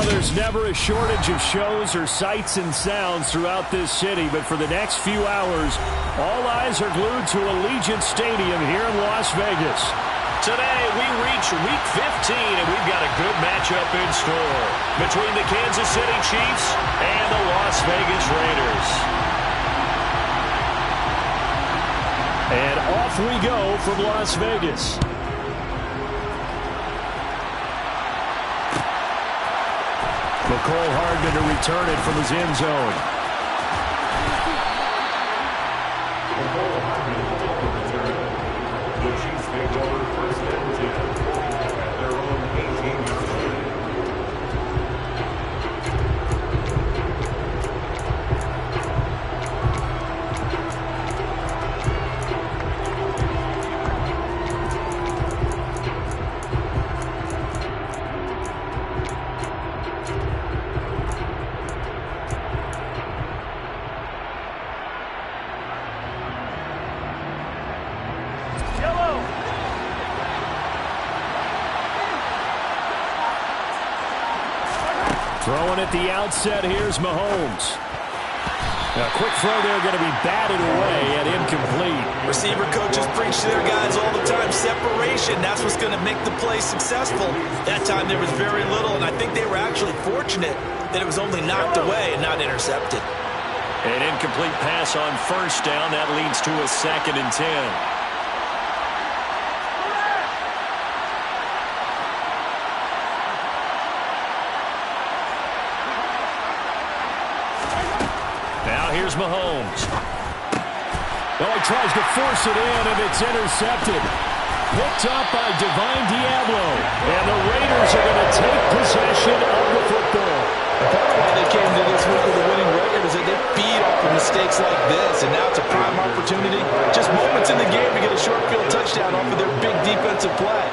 There's never a shortage of shows or sights and sounds throughout this city, but for the next few hours, all eyes are glued to Allegiant Stadium here in Las Vegas. Today, we reach Week 15, and we've got a good matchup in store between the Kansas City Chiefs and the Las Vegas Raiders. And off we go from Las Vegas. McCole Hardman to return it from his end zone. The Chiefs take over first and 10 at their own 18-yard line. Throwing at the outset, here's Mahomes. A quick throw there, going to be batted away and incomplete. Receiver coaches preach to their guys all the time. Separation, that's what's going to make the play successful. That time there was very little, and I think they were actually fortunate that it was only knocked away and not intercepted. An incomplete pass on first down. That leads to a 2nd and 10. Here's Mahomes. Oh, he tries to force it in, and it's intercepted. Picked up by Divine Diablo. And the Raiders are going to take possession of the football. Part of why they came to this week with a winning record is that they feed off of mistakes like this, and now it's a prime opportunity. Just moments in the game to get a short field touchdown off of their big defensive play.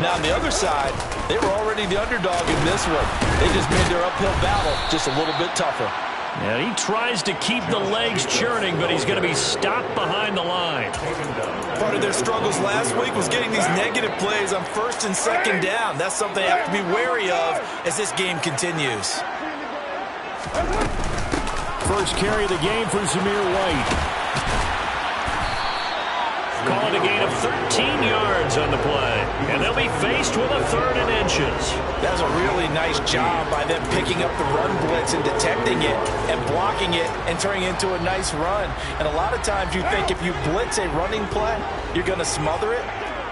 Now, on the other side, they were already the underdog in this one. They just made their uphill battle just a little bit tougher. And he tries to keep the legs churning, but he's going to be stopped behind the line. Part of their struggles last week was getting these negative plays on 1st and 2nd down. That's something they have to be wary of as this game continues. First carry of the game for Zamir White. Calling a gain of 13 yards on the play. And they'll be faced with a 3rd and inches. That's a really nice job by them picking up the run blitz and detecting it and blocking it and turning it into a nice run. And a lot of times you think if you blitz a running play, you're going to smother it.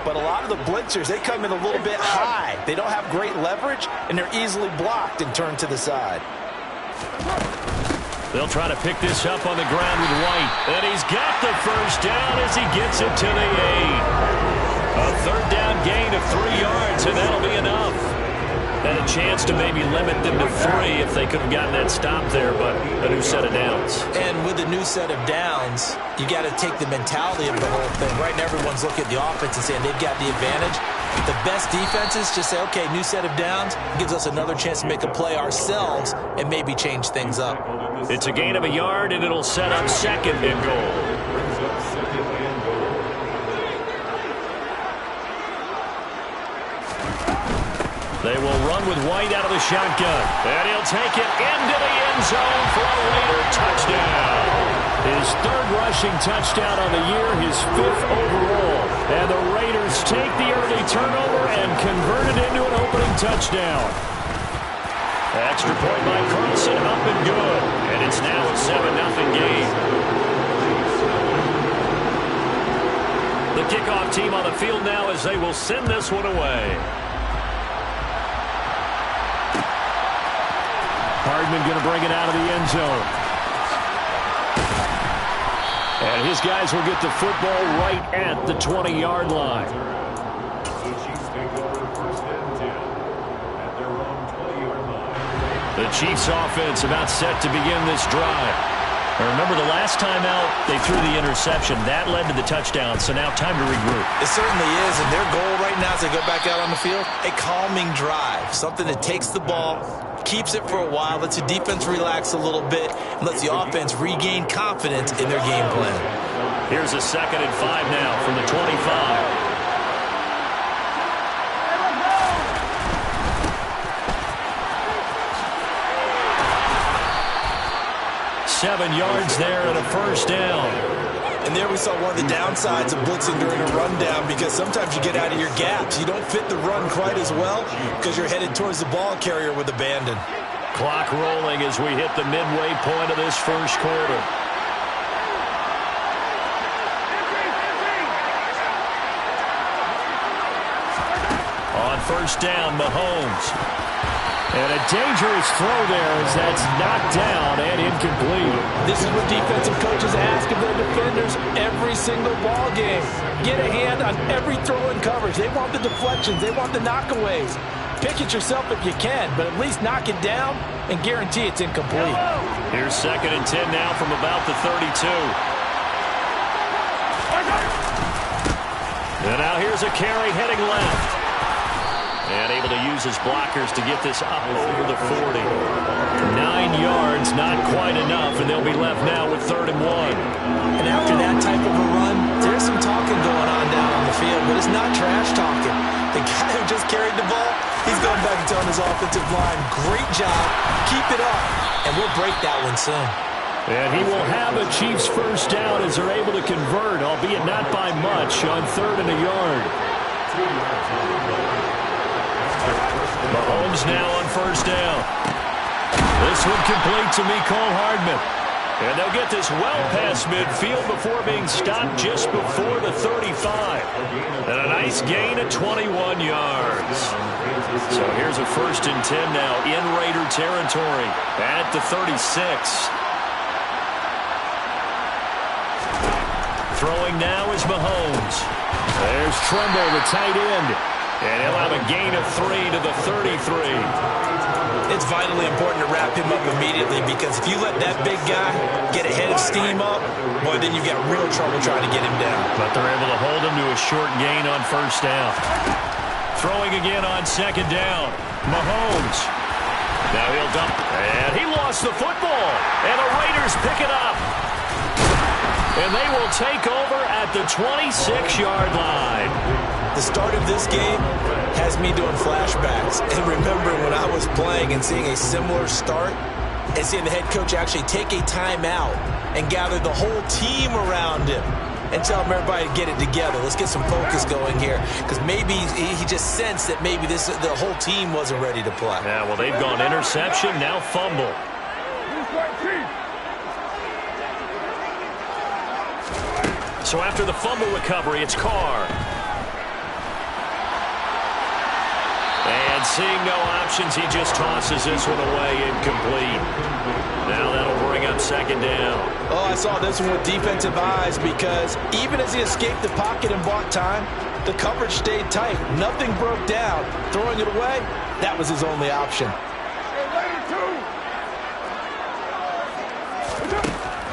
But a lot of the blitzers, they come in a little bit high. They don't have great leverage, and they're easily blocked and turned to the side. They'll try to pick this up on the ground with White. And he's got the first down as he gets it to the 8. A 3rd down gain of 3 yards, and that'll be enough. And a chance to maybe limit them to 3 if they could have gotten that stop there, but a new set of downs. And with a new set of downs, you got to take the mentality of the whole thing. Right now, everyone's looking at the offense and saying they've got the advantage. The best defenses just say, okay, new set of downs, gives us another chance to make a play ourselves and maybe change things up. It's a gain of a yard, and it'll set up 2nd and goal. They will run with White out of the shotgun. And he'll take it into the end zone for a Raider touchdown. His 3rd rushing touchdown on the year, his 5th overall. And the Raiders take the early turnover and convert it into an opening touchdown. Extra point by Carlson, up and good. And it's now a 7-0 game. The kickoff team on the field now as they will send this one away. Hardman going to bring it out of the end zone. And his guys will get the football right at the 20-yard line. The Chiefs take over first and 10 at their own 20-yard line. The Chiefs offense about set to begin this drive. Remember, the last time out, they threw the interception. That led to the touchdown, so now time to regroup. It certainly is, and their goal right now as they go back out on the field, a calming drive, something that takes the ball, keeps it for a while, lets the defense relax a little bit, and lets the offense regain confidence in their game plan. Here's a 2nd and 5 now from the 25. 7 yards there and a first down. And there we saw one of the downsides of blitzing during a rundown, because sometimes you get out of your gaps. You don't fit the run quite as well because you're headed towards the ball carrier with abandon. Clock rolling as we hit the midway point of this first quarter. On first down, Mahomes. And a dangerous throw there as that's knocked down and incomplete. This is what defensive coaches ask of their defenders every single ball game. Get a hand on every throw in coverage. They want the deflections. They want the knockaways. Pick it yourself if you can, but at least knock it down and guarantee it's incomplete. Here's 2nd and 10 now from about the 32. And now here's a carry heading left. And able to use his blockers to get this up over the 40. 9 yards, not quite enough, and they'll be left now with 3rd and 1. And after that type of a run, there's some talking going on down on the field, but it's not trash talking. The guy who just carried the ball, he's going back and telling his offensive line, great job, keep it up, and we'll break that one soon. And he will have a Chiefs first down as they're able to convert, albeit not by much, on 3rd and a yard. Mahomes now on first down. This one complete to Mecole Hardman. And they'll get this well past midfield before being stopped just before the 35. And a nice gain of 21 yards. So here's a 1st and 10 now in Raider territory at the 36. Throwing now is Mahomes. There's Tremble, the tight end. And he'll have a gain of 3 to the 33. It's vitally important to wrap him up immediately, because if you let that big guy get a head of steam up, boy, then you've got real trouble trying to get him down. But they're able to hold him to a short gain on first down. Throwing again on 2nd down. Mahomes. Now he'll dump. And he lost the football. And the Raiders pick it up. And they will take over at the 26-yard line. The start of this game has me doing flashbacks and remembering when I was playing and seeing a similar start and seeing the head coach actually take a timeout and gather the whole team around him and tell him everybody to get it together. Let's get some focus going here, because maybe he just sensed that maybe the whole team wasn't ready to play. Yeah, well, they've gone interception, now fumble. So after the fumble recovery, it's Carr. And seeing no options, he just tosses this one away, incomplete. Now that'll bring up 2nd down. Oh, I saw this one with defensive eyes, because even as he escaped the pocket and bought time, the coverage stayed tight. Nothing broke down. Throwing it away, that was his only option.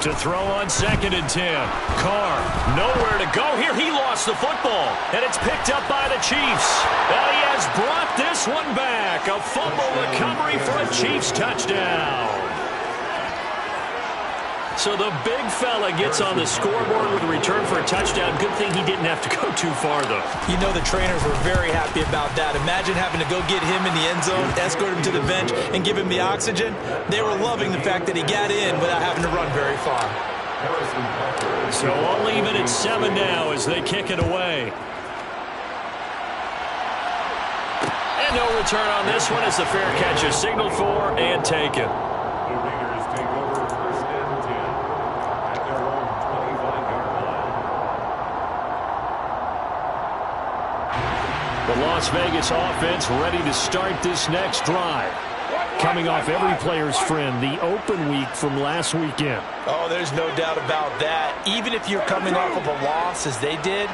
To throw on 2nd and 10. Carr, nowhere to go here. He lost the football, and it's picked up by the Chiefs. And he has brought this one back. A fumble recovery for a Chiefs touchdown. So the big fella gets on the scoreboard with a return for a touchdown. Good thing he didn't have to go too far, though. You know the trainers were very happy about that. Imagine having to go get him in the end zone, escort him to the bench, and give him the oxygen. They were loving the fact that he got in without having to run very far. So I'll leave it at 7 now as they kick it away. And no return on this one as the fair catch is signaled for and taken. The Las Vegas offense ready to start this next drive. Coming off every player's friend, the open week from last weekend. Oh, there's no doubt about that. Even if you're coming off of a loss, as they did,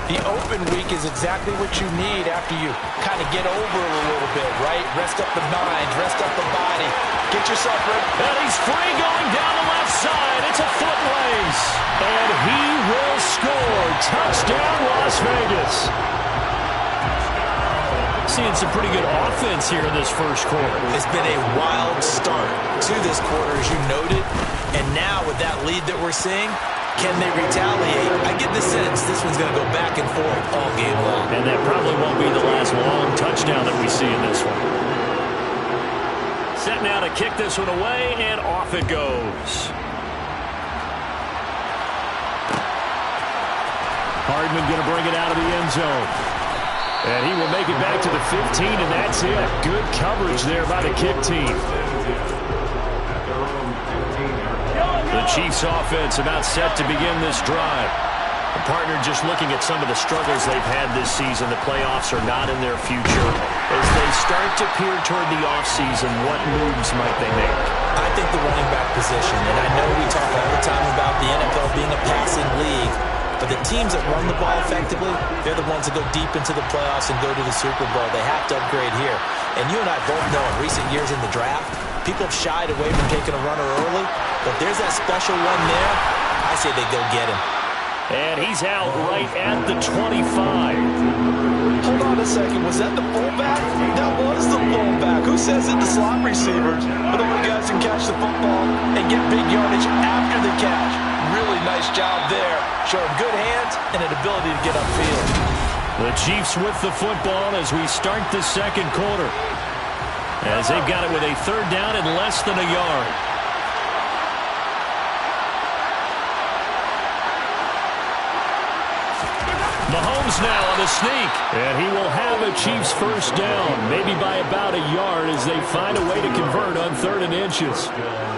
the open week is exactly what you need after you kind of get over it a little bit, right? Rest up the mind, rest up the body. Get yourself ready. And he's free going down the left side. It's a foot race. And he will score. Touchdown, Las Vegas. Seeing some pretty good offense here in this first quarter. It's been a wild start to this quarter, as you noted. And now with that lead that we're seeing, can they retaliate? I get the sense this one's going to go back and forth all game long. And that probably won't be the last long touchdown that we see in this one. Set now to kick this one away, and off it goes. Hardman going to bring it out of the end zone. And he will make it back to the 15, and that's it. Good coverage there by the kick team. The Chiefs offense about set to begin this drive. The partner just looking at some of the struggles they've had this season. The playoffs are not in their future. As they start to peer toward the offseason, what moves might they make? I think the running back position, and I know we talk all the time about the NFL being a passing league, but the teams that run the ball effectively, they're the ones that go deep into the playoffs and go to the Super Bowl. They have to upgrade here. And you and I both know in recent years in the draft, people have shied away from taking a runner early, but there's that special one there. I say they go get him. And he's out right at the 25. Hold on a second. Was that the fullback? That was the fullback. Who says it? The slot receivers are the only guys who can catch the football and get big yardage after the catch. Really nice job there. Showing good hands and an ability to get upfield. The Chiefs with the football as we start the second quarter. As they've got it with a third down and less than a yard. Mahomes now on the sneak, and he will have a Chiefs first down, maybe by about a yard as they find a way to convert on 3rd and inches.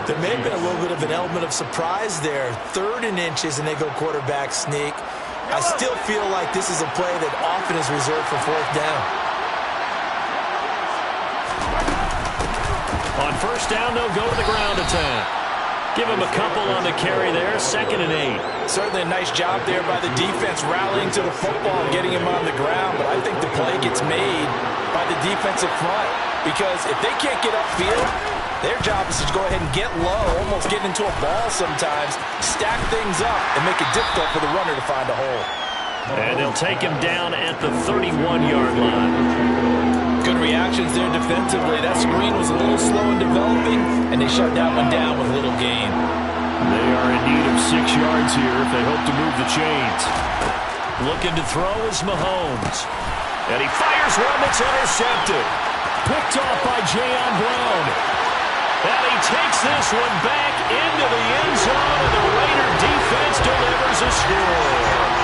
There may have been a little bit of an element of surprise there. 3rd and inches, and they go quarterback sneak. I still feel like this is a play that often is reserved for 4th down. On first down, they'll go to the ground attack. Give him a couple on the carry there, 2nd and 8. Certainly a nice job there by the defense rallying to the football and getting him on the ground, but I think the play gets made by the defensive front because if they can't get upfield, their job is to go ahead and get low, almost get into a ball sometimes, stack things up, and make it difficult for the runner to find a hole. And they'll take him down at the 31-yard line. Good reactions there defensively. That screen was a little slow in developing, and they shut that one down with little gain. They are in need of 6 yards here if they hope to move the chains. Looking to throw is Mahomes. And he fires one that's intercepted. Picked off by Jayon Brown. And he takes this one back into the end zone, and the Raider defense delivers a score.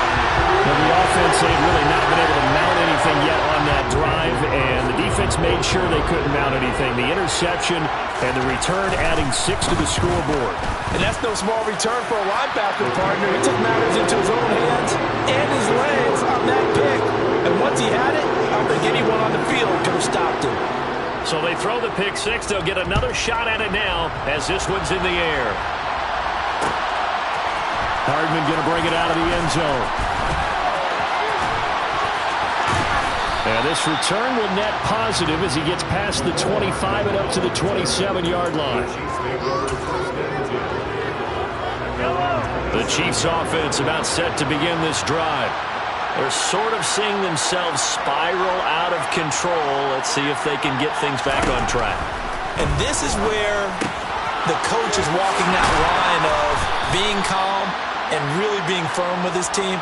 Well, the offense ain't really not been able to mount anything yet on that drive, and the defense made sure they couldn't mount anything. The interception and the return adding 6 to the scoreboard. And that's no small return for a linebacker partner. He took matters into his own hands and his legs on that pick. And once he had it, I don't think anyone on the field could have stopped him. So they throw the pick 6. They'll get another shot at it now as this one's in the air. Hardman going to bring it out of the end zone. And this return will net positive as he gets past the 25 and up to the 27-yard line. The Chiefs offense about set to begin this drive. They're sort of seeing themselves spiral out of control. Let's see if they can get things back on track. And this is where the coach is walking that line of being calm and really being firm with his team.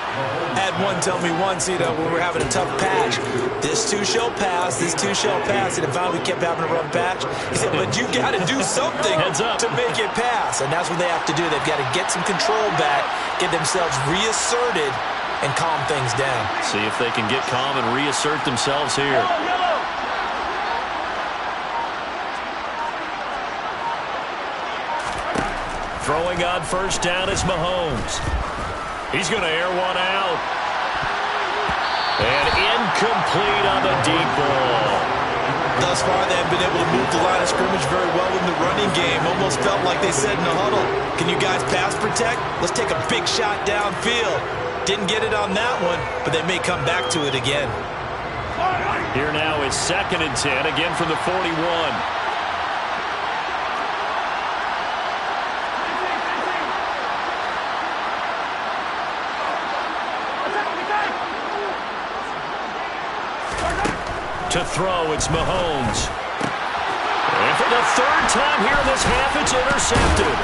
Had one tell me once, when we're having a tough patch, this too shall pass, this too shall pass, and finally we kept having a rough patch. He said, but you got to do something to make it pass, and that's what they have to do. They've got to get some control back, get themselves reasserted, and calm things down. See if they can get calm and reassert themselves here. Throwing on first down is Mahomes. He's going to air one out. And incomplete on the deep ball. Thus far, they have been able to move the line of scrimmage very well in the running game. Almost felt like they said in the huddle, can you guys pass protect? Let's take a big shot downfield. Didn't get it on that one, but they may come back to it again. Here now is 2nd and 10, again from the 41. To throw, it's Mahomes. And for the 3rd time here in this half, it's intercepted.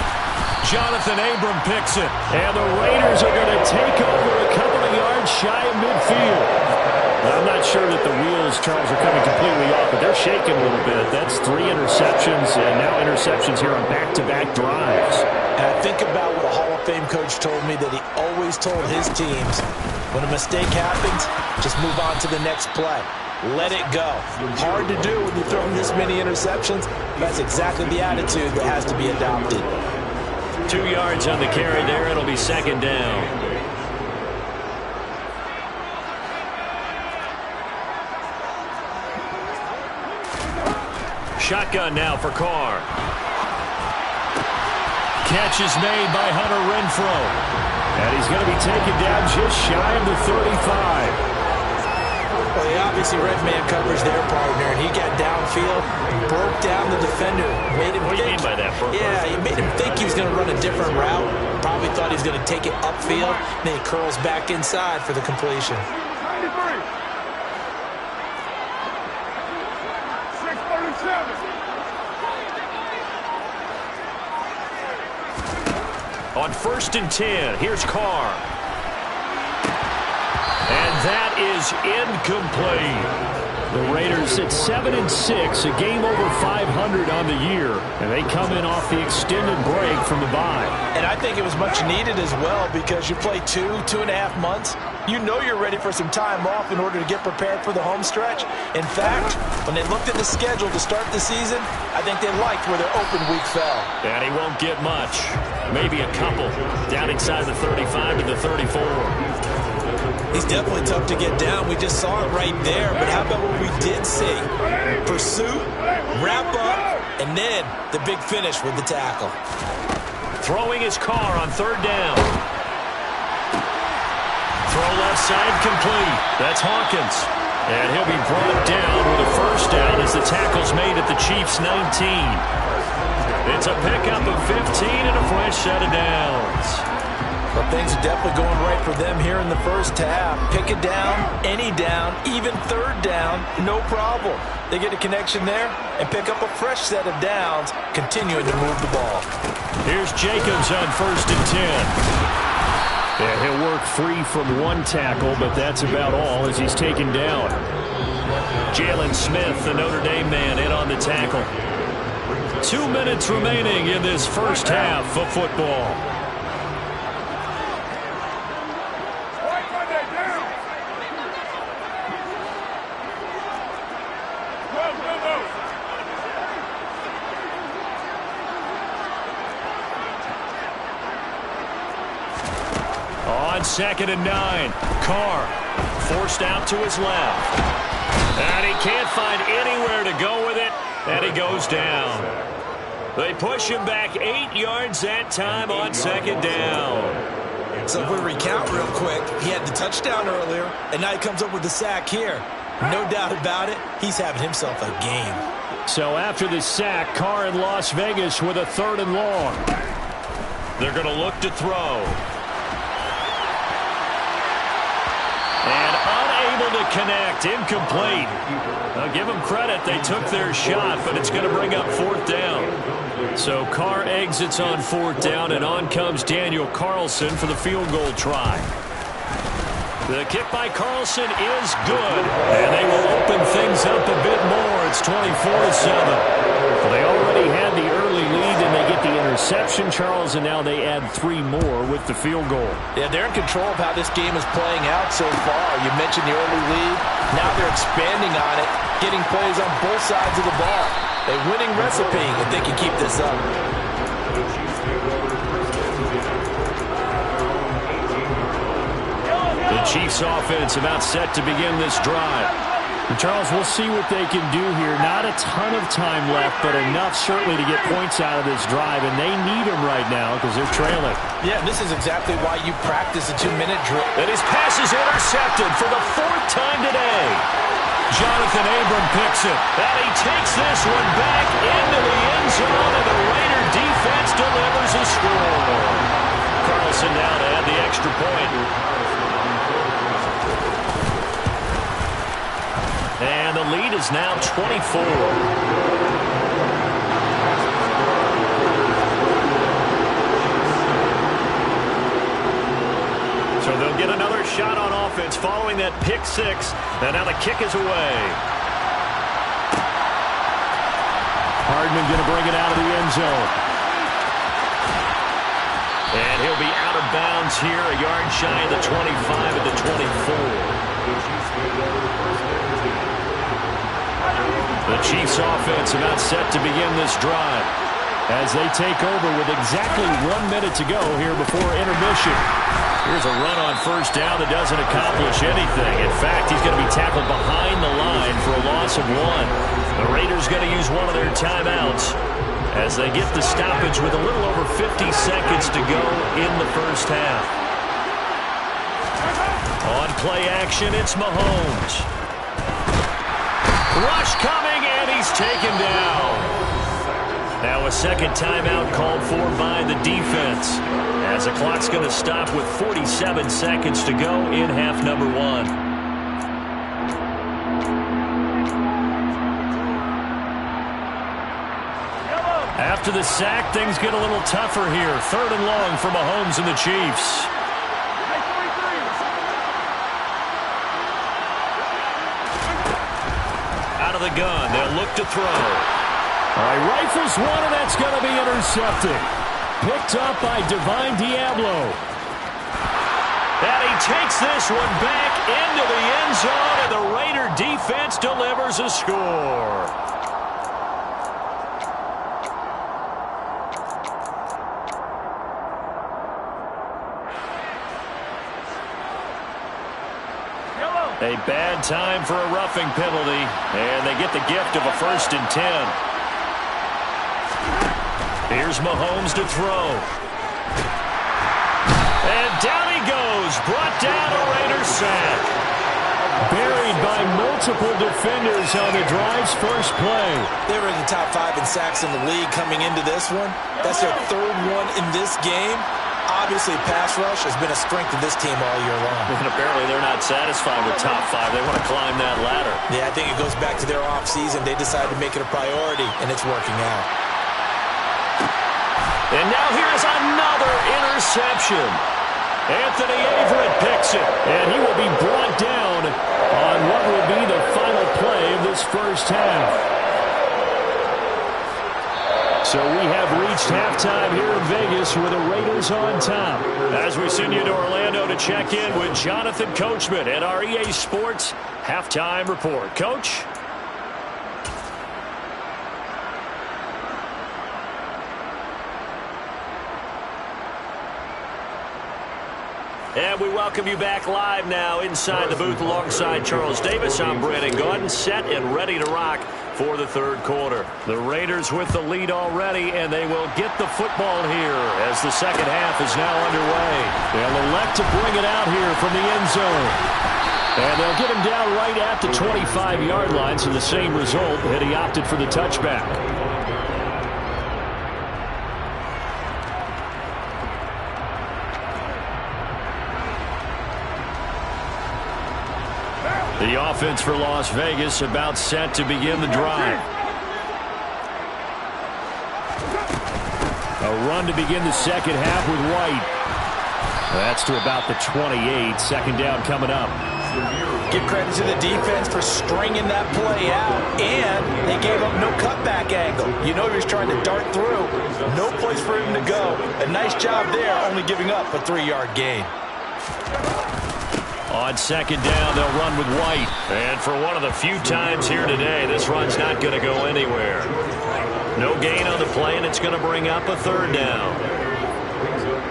Jonathan Abram picks it. And the Raiders are going to take over a couple of yards shy of midfield. I'm not sure that the wheels, Charles, are coming completely off, but they're shaking a little bit. That's 3 interceptions, and now interceptions here on back-to-back drives. And I think about what a Hall of of Fame coach told me that he always told his teams, when a mistake happens, just move on to the next play. Let it go. Hard to do when you throw this many interceptions. That's exactly the attitude that has to be adopted. 2 yards on the carry there. It'll be second down. Shotgun now for Carr. Catch is made by Hunter Renfrow. And he's going to be taken down just shy of the 35. Well, he obviously read man coverage their partner, and he got downfield, broke down the defender. Made him what do you mean by that, Burke? Yeah, he made him think he was going to run a different route. Probably thought he was going to take it upfield. Then he curls back inside for the completion. 637. On 1st and 10, here's Carr. And that is incomplete. The Raiders at 7-6, a game over 500 on the year, and they come in off the extended break from the bye. And I think it was much needed as well, because you play 2.5 months. You know you're ready for some time off in order to get prepared for the home stretch. In fact, when they looked at the schedule to start the season, I think they liked where their open week fell. And he won't get much. Maybe a couple. Down inside the 35 to the 34. He's definitely tough to get down. We just saw it right there. But how about what we did see? Pursuit, wrap up, and then the big finish with the tackle. Throwing his Carr on 3rd down. Throw left side complete. That's Hawkins. And he'll be brought down with a 1st down as the tackle's made at the Chiefs' 19. It's a pickup of 15 and a fresh set of downs. Well, things are definitely going right for them here in the first half. Pick a down, any down, even 3rd down, no problem. They get a connection there and pick up a fresh set of downs, continuing to move the ball. Here's Jacobs on 1st and 10. And he'll work free from one tackle, but that's about all as he's taken down. Jalen Smith, the Notre Dame man, in on the tackle. 2 minutes remaining in this first half of football. On 2nd and 9, Carr forced out to his left. And he can't find anywhere to go with it, and he goes down. They push him back 8 yards that time on 2nd down. So if we recount real quick, he had the touchdown earlier, and now he comes up with the sack here. No doubt about it, he's having himself a game. So after the sack, Carr in Las Vegas with a 3rd and long. They're going to look to throw. And unable to connect, incomplete. I'll give them credit, they took their shot, but it's going to bring up 4th down. So Carr exits on 4th down, and on comes Daniel Carlson for the field goal try. The kick by Carlson is good, and they will open things up a bit more. It's 24-7. Well, they already had the early lead, and they get the interception, Charles, and now they add 3 more with the field goal. Yeah, they're in control of how this game is playing out so far. You mentioned the early lead. Now they're expanding on it, getting plays on both sides of the ball. A winning recipe if they can keep this up. The Chiefs offense about set to begin this drive. And Charles, we'll see what they can do here. Not a ton of time left, but enough certainly to get points out of this drive, and they need them right now because they're trailing. Yeah, this is exactly why you practice a 2-minute drill. And his pass is intercepted for the 4th time today. Jonathan Abram picks it, and he takes this one back into the end zone, and the Raider defense delivers a score. Carlson now to add the extra point. And the lead is now 24. So they'll get another shot on offense following that pick 6. And now the kick is away. Hardman going to bring it out of the end zone. And he'll be out of bounds here, a yard shy of the 25 at the 24. The Chiefs offense about set to begin this drive as they take over with exactly 1 minute to go here before intermission. Here's a run on first down that doesn't accomplish anything. In fact, he's going to be tackled behind the line for a loss of 1. The Raiders going to use one of their timeouts as they get the stoppage with a little over 50 seconds to go in the first half. On play action, it's Mahomes. Rush coming, and he's taken down. Now a second timeout called for by the defense as the clock's going to stop with 47 seconds to go in half number 1. After the sack, things get a little tougher here. 3rd and long for Mahomes and the Chiefs. Out of the gun, they'll look to throw. All right, rifles one, and that's going to be intercepted. Picked up by Divine Diablo. And he takes this one back into the end zone, and the Raider defense delivers a score. A bad time for a roughing penalty, and they get the gift of a 1st and 10. Here's Mahomes to throw. And down he goes. Brought down a Raiders sack. Buried by multiple defenders on the drive's first play. They were in the top 5 in sacks in the league coming into this one. That's their 3rd one in this game. Obviously, pass rush has been a strength of this team all year long. And apparently they're not satisfied with top 5. They want to climb that ladder. Yeah, I think it goes back to their offseason. They decided to make it a priority, and it's working out. And now here's another interception. Anthony Averett picks it, and he will be brought down on what will be the final play of this first half. So we have reached halftime here in Vegas with the Raiders on top. As we send you to Orlando to check in with Jonathan Coachman at our EA Sports Halftime Report. Coach? And we welcome you back live now inside the booth alongside Charles Davis. I'm Brandon Gaudin, set and ready to rock for the 3rd quarter. The Raiders with the lead already, and they will get the football here as the second half is now underway. They'll elect to bring it out here from the end zone. And they'll get him down right at the 25-yard line, so the same result had he opted for the touchback. The offense for Las Vegas about set to begin the drive. A run to begin the second half with White. That's to about the 28. Second down coming up. Give credit to the defense for stringing that play out, and they gave up no cutback angle. You know he was trying to dart through. No place for him to go. A nice job there, only giving up a 3-yard gain. On second down, they'll run with White. And for one of the few times here today, this run's not going to go anywhere. No gain on the play, and it's going to bring up a 3rd down.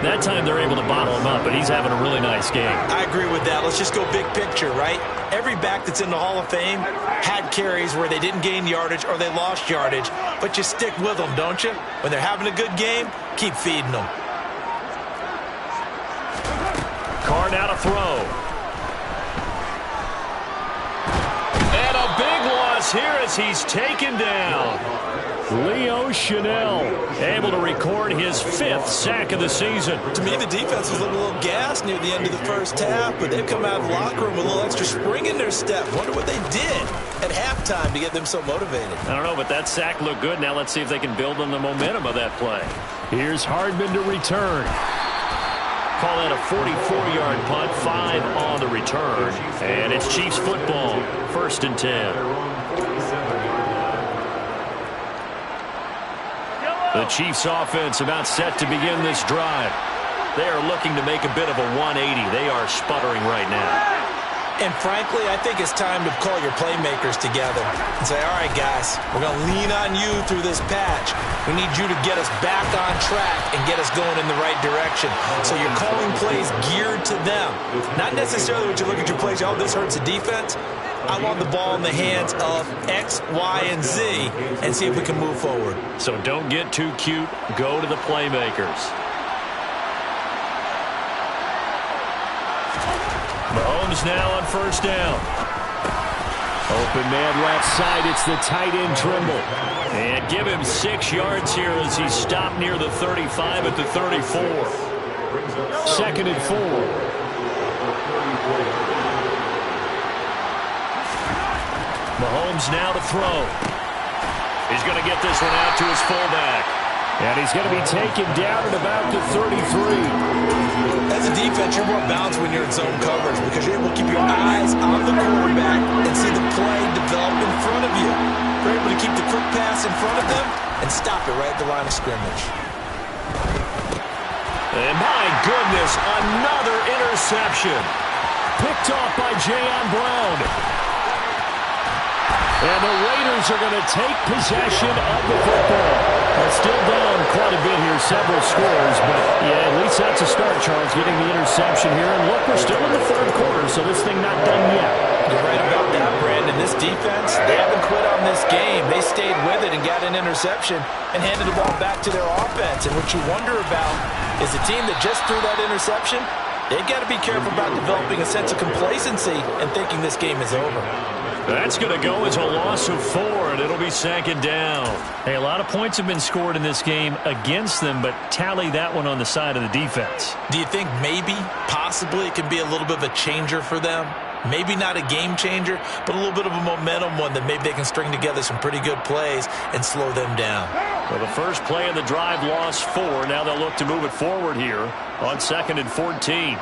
That time they're able to bottle him up, but he's having a really nice game. I agree with that. Let's just go big picture, right? Every back that's in the Hall of Fame had carries where they didn't gain yardage or they lost yardage, but you stick with them, don't you? When they're having a good game, keep feeding them. Carr now to throw. And a big loss here as he's taken down. Leo Chanel able to record his 5th sack of the season. To me, the defense was looking a little gassed near the end of the first half, but they've come out of the locker room with a little extra spring in their step. Wonder what they did at halftime to get them so motivated. I don't know, but that sack looked good. Now let's see if they can build on the momentum of that play. Here's Hardman to return. Call that a 44-yard punt, 5 on the return. And it's Chiefs football, 1st and 10. The Chiefs offense about set to begin this drive. They are looking to make a bit of a 180. They are sputtering right now. And frankly, I think it's time to call your playmakers together and say, all right, guys, we're going to lean on you through this patch. We need you to get us back on track and get us going in the right direction. So you're calling plays geared to them. Not necessarily what you look at your plays, oh, this hurts the defense. I want the ball in the hands of X, Y, and Z and see if we can move forward. So don't get too cute. Go to the playmakers. Mahomes now on first down. Open man left side. It's the tight end Trimble. And give him 6 yards here as he's stopped near the 35 at the 34. 2nd and 4. Mahomes now to throw. He's going to get this one out to his fullback. And he's going to be taken down at about the 33. As a defense, you're more balanced when you're in zone coverage because you're able to keep your eyes on the quarterback and see the play develop in front of you. You're able to keep the quick pass in front of them and stop it right at the line of scrimmage. And my goodness, another interception. Picked off by Jayon Brown. And the Raiders are going to take possession of the football. They're still down quite a bit here, several scores, but yeah, at least that's a start, Charles, getting the interception here. And look, we're still in the 3rd quarter, so this thing not done yet. You're right about that, Brandon. This defense, they haven't quit on this game. They stayed with it and got an interception and handed the ball back to their offense. And what you wonder about is the team that just threw that interception, they've got to be careful about developing a sense of complacency and thinking this game is over. That's going to go as a loss of 4, and it'll be 2nd down. Hey, a lot of points have been scored in this game against them, but tally that one on the side of the defense. Do you think maybe, possibly, it can be a little bit of a changer for them? Maybe not a game changer, but a little bit of a momentum one that maybe they can string together some pretty good plays and slow them down. Well, the first play of the drive lost 4. Now they'll look to move it forward here on 2nd and 14.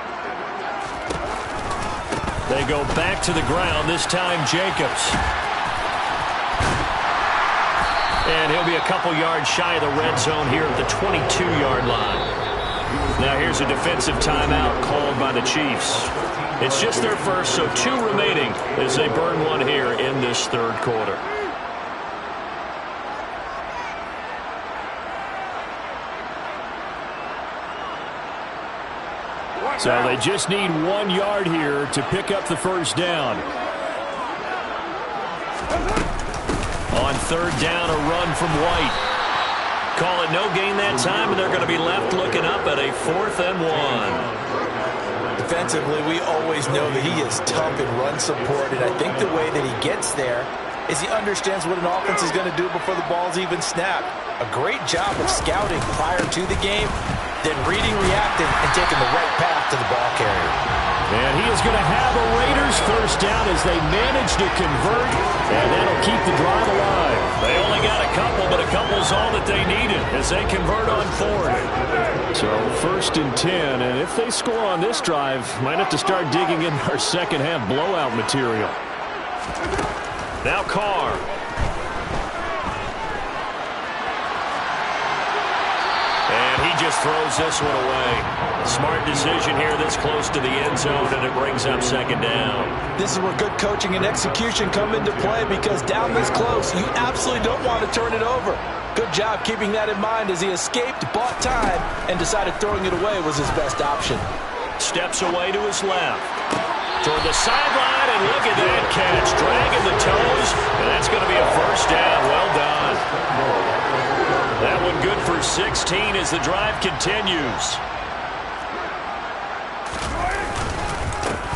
They go back to the ground, this time Jacobs. And he'll be a couple yards shy of the red zone here at the 22-yard line. Now here's a defensive timeout called by the Chiefs. It's just their first, so 2 remaining as they burn one here in this 3rd quarter. So they just need 1 yard here to pick up the first down. On 3rd down, a run from White. Call it no gain that time, and they're going to be left looking up at a 4th and 1. Defensively, we always know that he is tough in run support, and I think the way that he gets there is he understands what an offense is going to do before the ball's even snapped. A great job of scouting prior to the game, then reading, reacting, and taking the right path to the ball carrier. And he is going to have a Raiders first down as they manage to convert, and that'll keep the drive alive. They only got a couple, but a couple's all that they needed as they convert on 4th. So 1st and 10, and if they score on this drive, might have to start digging in our second half blowout material. Now Carr. And he just throws this one away. Smart decision here this close to the end zone, and it brings up 2nd down. This is where good coaching and execution come into play because down this close, you absolutely don't want to turn it over. Good job keeping that in mind as he escaped, bought time, and decided throwing it away was his best option. Steps away to his left. Toward the sideline, and look at that catch. Dragging the toes, and that's going to be a first down. Well done. That one good for 16 as the drive continues.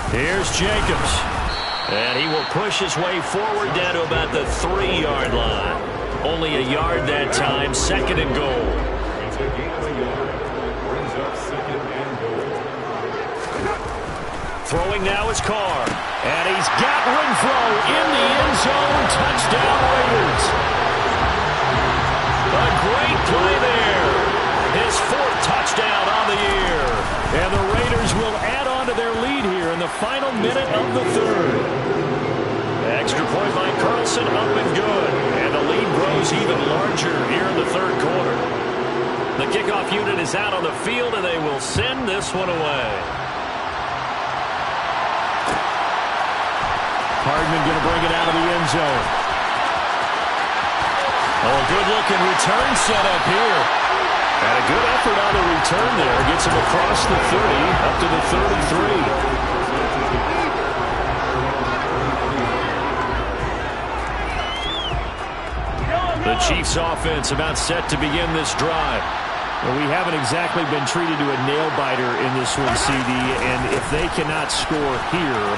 Here's Jacobs. And he will push his way forward down to about the 3-yard line. Only a yard that time, 2nd and goal. Throwing now is Carr. And he's got Renfro in the end zone. Touchdown Raiders. A great play there. His 4th touchdown on the year. And the Raiders will add on to their lead here in the final minute of the 3rd. Extra point by Carlson, up and good. And the lead grows even larger here in the 3rd quarter. The kickoff unit is out on the field, and they will send this one away. Hardman going to bring it out of the end zone. Oh, good-looking return set up here. And a good effort on the return there. Gets him across the 30, up to the 33. The Chiefs offense about set to begin this drive. Well, we haven't exactly been treated to a nail-biter in this one, CD, and if they cannot score here,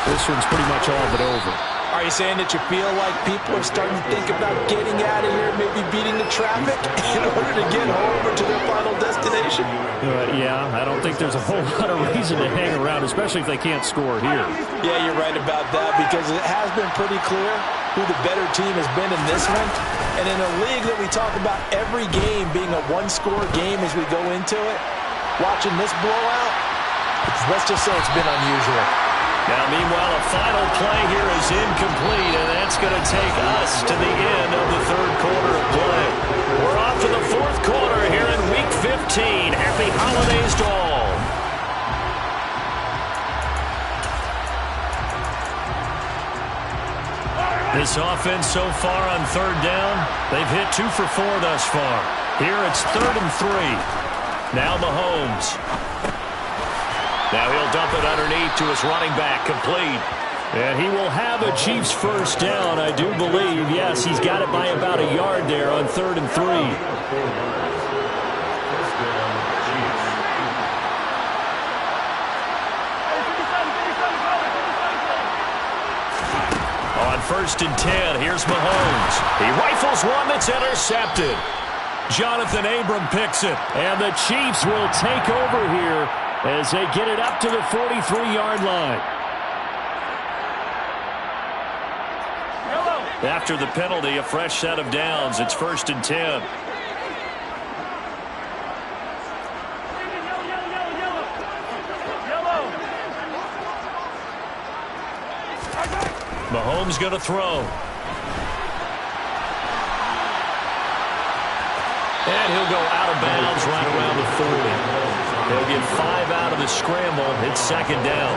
this one's pretty much all but over. Are you saying that you feel like people are starting to think about getting out of here, maybe beating the traffic in order to get home or to their final destination? Yeah, I don't think there's a whole lot of reason to hang around, especially if they can't score here. Yeah, you're right about that, because it has been pretty clear who the better team has been in this one. And in a league that we talk about every game being a one-score game as we go into it, watching this blowout, let's just say it's been unusual. Now, meanwhile, a final play here is incomplete, and that's going to take us to the end of the third quarter of play. We're off to the fourth quarter here in Week 15. Happy holidays to all. This offense so far on third down, they've hit 2 for 4 thus far. Here it's 3rd and 3. Now Mahomes. Now he'll dump it underneath to his running back, complete. And he will have a Chiefs first down, I do believe. Yes, he's got it by about a yard there on 3rd and 3. On 1st and 10, here's Mahomes. He rifles one that's intercepted. Jonathan Abram picks it. And the Chiefs will take over here as they get it up to the 43-yard line. After the penalty, a fresh set of downs. It's 1st and 10. Mahomes going to throw. And he'll go out of bounds right around the 40. They'll get 5 out of the scramble. It's 2nd down.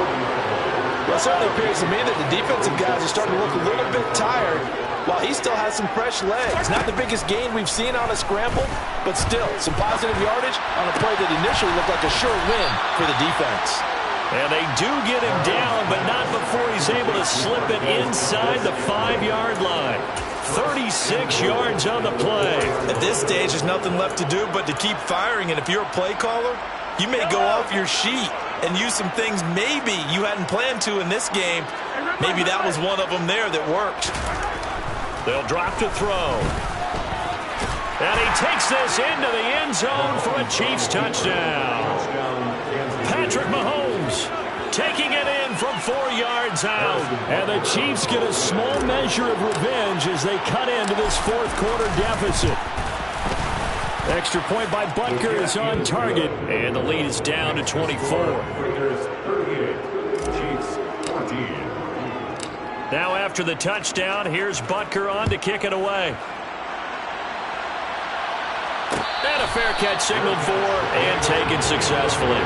Well, it certainly appears to me that the defensive guys are starting to look a little bit tired while he still has some fresh legs. Not the biggest gain we've seen on a scramble, but still some positive yardage on a play that initially looked like a sure win for the defense. And they do get him down, but not before he's able to slip it inside the 5-yard line. 36 yards on the play. At this stage, there's nothing left to do but to keep firing. And if you're a play caller, you may go off your sheet and use some things maybe you hadn't planned to in this game. Maybe that was one of them there that worked. They'll drop to throw. And he takes this into the end zone for a Chiefs touchdown. Patrick Mahomes taking it in from 4 yards out. And the Chiefs get a small measure of revenge as they cut into this fourth quarter deficit. Extra point by Butker is on target. And the lead is down to 24. Now after the touchdown, here's Butker on to kick it away. And a fair catch signaled for and taken successfully.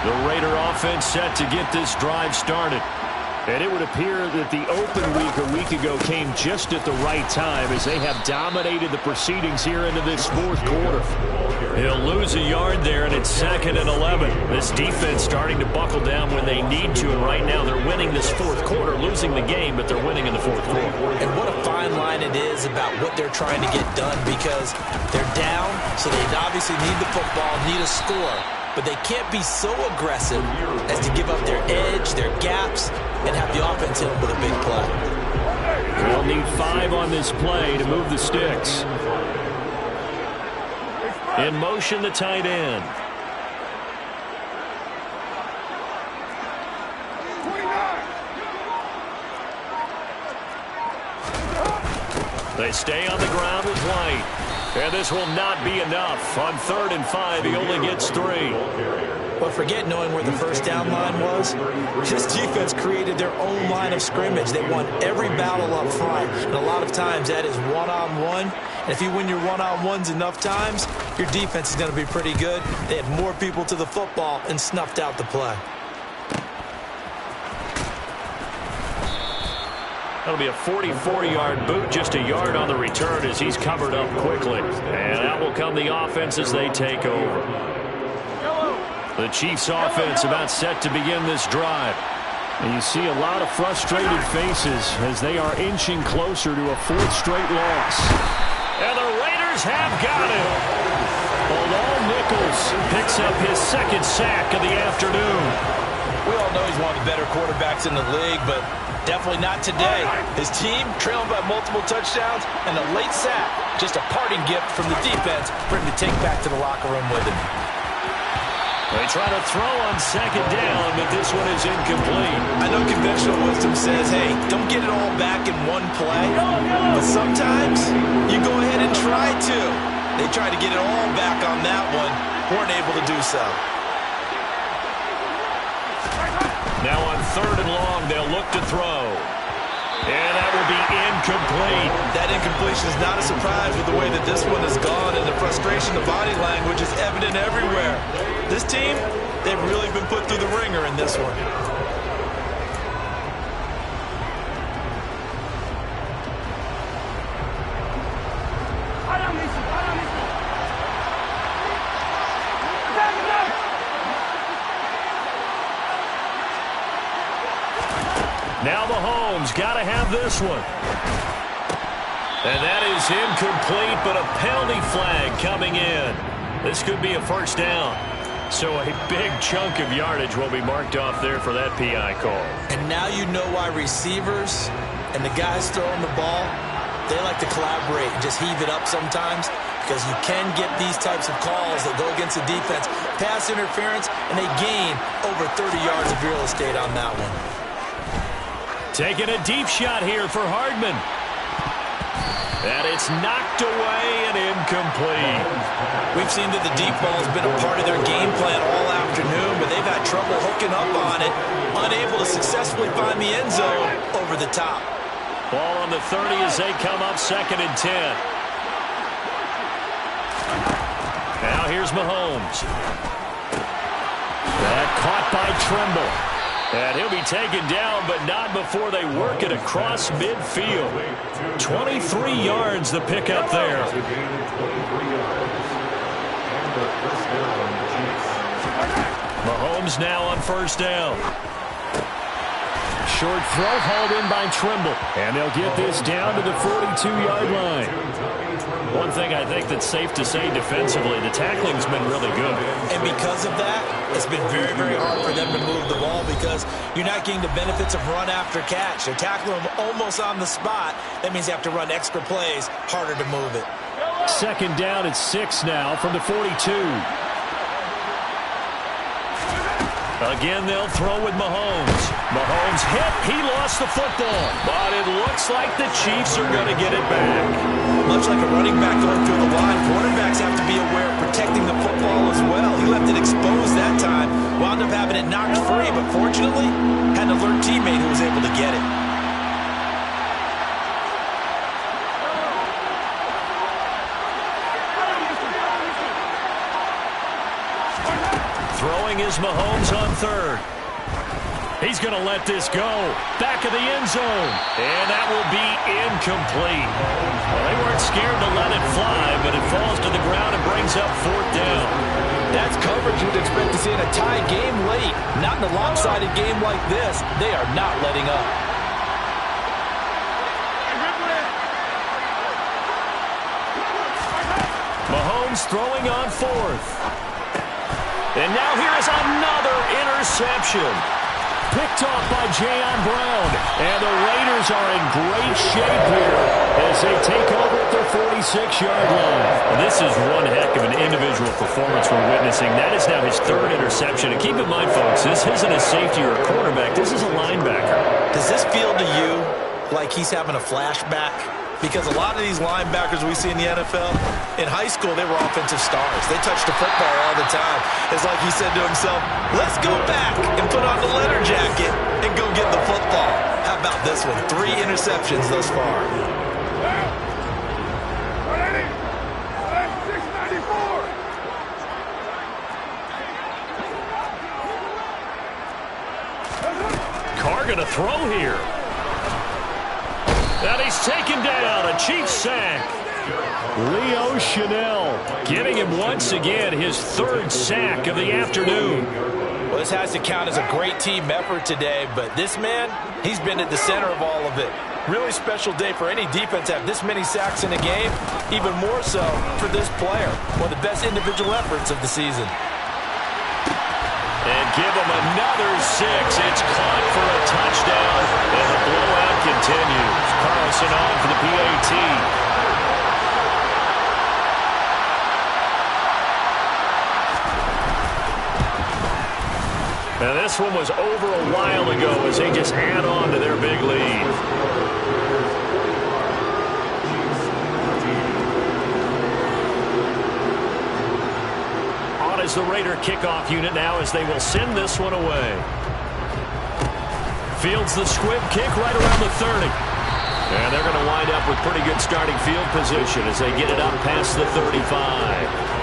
The Raider offense set to get this drive started. And it would appear that the open week a week ago came just at the right time as they have dominated the proceedings here into this fourth quarter. He'll lose a yard there, and it's 2nd and 11. This defense starting to buckle down when they need to, and right now they're winning this fourth quarter, losing the game, but they're winning in the fourth quarter. And what a fine line it is about what they're trying to get done, because they're down, so they obviously need the football, need a score. But they can't be so aggressive as to give up their edge, their gaps, and have the offense hit them with a big play. They'll need 5 on this play to move the sticks. In motion, the tight end. They stay on the ground with White. And this will not be enough. On 3rd and 5, he only gets 3. But forget knowing where the first down line was. This defense created their own line of scrimmage. They won every battle up front. And a lot of times that is one-on-one. And if you win your one-on-ones enough times, your defense is going to be pretty good. They had more people to the football and snuffed out the play. That'll be a 44-yard boot, just a yard on the return as he's covered up quickly. And out will come the offense as they take over. The Chiefs offense about set to begin this drive. And you see a lot of frustrated faces as they are inching closer to a fourth straight loss. And the Raiders have got him. Although Nichols picks up his second sack of the afternoon. We all know he's one of the better quarterbacks in the league, but definitely not today. His team trailing by multiple touchdowns and a late sack. Just a parting gift from the defense for him to take back to the locker room with him. They try to throw on second down, but this one is incomplete. I know conventional wisdom says, hey, don't get it all back in one play. But sometimes you go ahead and try to. They tried to get it all back on that one. Weren't able to do so. Now on third and long, they'll look to throw. And that will be incomplete. That incompletion is not a surprise with the way that this one has gone, and the frustration, the body language is evident everywhere. This team, they've really been put through the ringer in this one. Now Mahomes got to have this one. And that is incomplete, but a penalty flag coming in. This could be a first down. So a big chunk of yardage will be marked off there for that PI call. And now you know why receivers and the guys throwing the ball, they like to collaborate and just heave it up sometimes, because you can get these types of calls that go against the defense. Pass interference, and they gain over 30 yards of real estate on that one. Taking a deep shot here for Hardman. And it's knocked away and incomplete. We've seen that the deep ball has been a part of their game plan all afternoon, but they've had trouble hooking up on it, unable to successfully find the end zone over the top. Ball on the 30 as they come up second and 10. Now here's Mahomes. That caught by Trimble. And he'll be taken down, but not before they work it across midfield. 23 yards the pickup there. Mahomes now on first down. Short throw hauled in by Trimble. And they'll get this down to the 42-yard line. One thing I think that's safe to say defensively, the tackling's been really good. And because of that, it's been very, very hard for them to move the ball, because you're not getting the benefits of run after catch. They're tackling them almost on the spot. That means you have to run extra plays, harder to move it. Second down at 6 now from the 42. Again, they'll throw with Mahomes. Mahomes hit. He lost the football. But it looks like the Chiefs are going to get it back. Much like a running back going through the line, quarterbacks have to be aware of protecting the football as well. He left it exposed that time. Wound up having it knocked free, but fortunately, had an alert teammate who was able to get it. Throwing is Mahomes on third. He's going to let this go. Back of the end zone. And that will be incomplete. Well, they weren't scared to let it fly, but it falls to the ground and brings up fourth down. That's coverage you'd expect to see in a tie game late. Not in a lopsided game like this. They are not letting up. Mahomes throwing on fourth. And now here is another interception. Picked off by Jayon Brown. And the Raiders are in great shape here as they take over at their 46-yard line. And this is one heck of an individual performance we're witnessing. That is now his third interception. And keep in mind, folks, this isn't a safety or a quarterback. This is a linebacker. Does this feel to you like he's having a flashback Because a lot of these linebackers we see in the NFL, in high school, they were offensive stars. They touched the football all the time. It's like he said to himself, let's go back and put on the leather jacket and go get the football. How about this one? 3 interceptions thus far. Carr going to throw here. And he's taken down. A Chiefs sack. Leo Chanel giving him once again his 3rd sack of the afternoon. Well, this has to count as a great team effort today, but this man, he's been at the center of all of it. Really special day for any defense to have this many sacks in a game, even more so for this player. One of the best individual efforts of the season. And give him another 6. It's caught for a touchdown, and the blowout continues. Carlson on for the PAT. Now this one was over a while ago as they just add on to their big lead. On is the Raider kickoff unit now as they will send this one away. Fields the squib kick right around the 30. And they're going to wind up with pretty good starting field position as they get it up past the 35.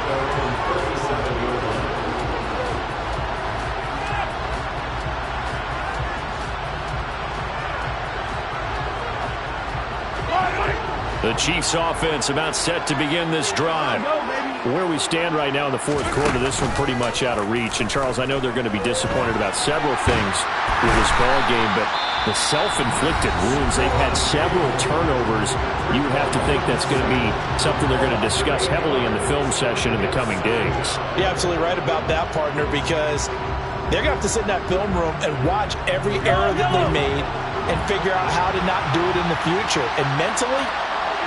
The Chiefs offense about set to begin this drive. Where we stand right now in the 4th quarter, this one pretty much out of reach. And Charles, I know they're going to be disappointed about several things with this ball game, but the self-inflicted wounds, they've had several turnovers. You would have to think that's going to be something they're going to discuss heavily in the film session in the coming days. You're absolutely right about that, partner, because they're going to have to sit in that film room and watch every error that they made and figure out how to not do it in the future. And mentally,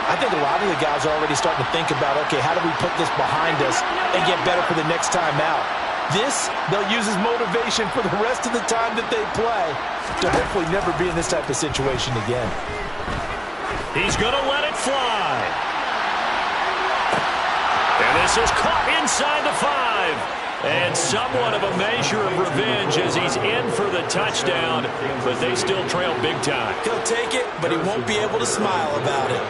I think a lot of the guys are already starting to think about, okay, how do we put this behind us and get better for the next time out? This, they'll use as motivation for the rest of the time that they play to hopefully never be in this type of situation again. He's going to let it fly. And this is caught inside the 5. And somewhat of a measure of revenge as he's in for the touchdown, but they still trail big time. He'll take it, but he won't be able to smile about it.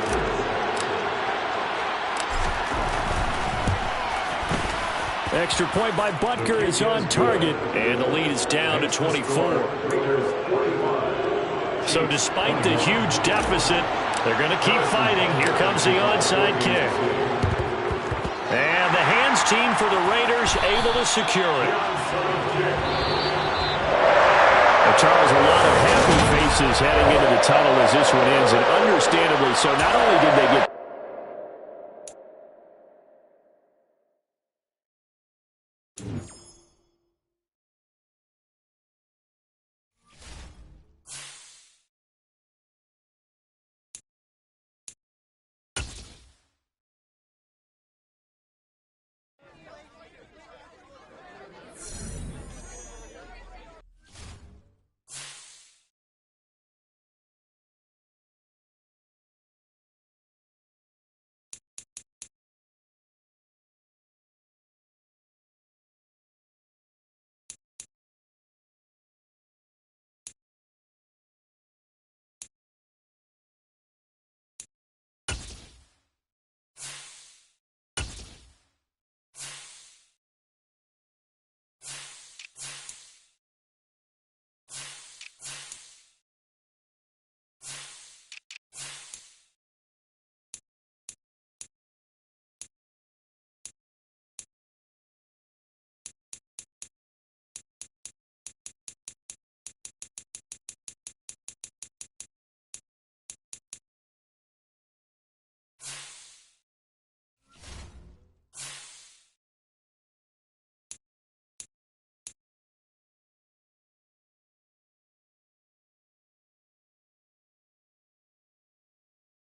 Extra point by Butker is on target, and the lead is down to 24. So despite the huge deficit, they're going to keep fighting. Here comes the onside kick. And the hands team for the Raiders able to secure it. Well, Charles, a lot of happy faces heading into the tunnel as this one ends, and understandably so. Not only did they get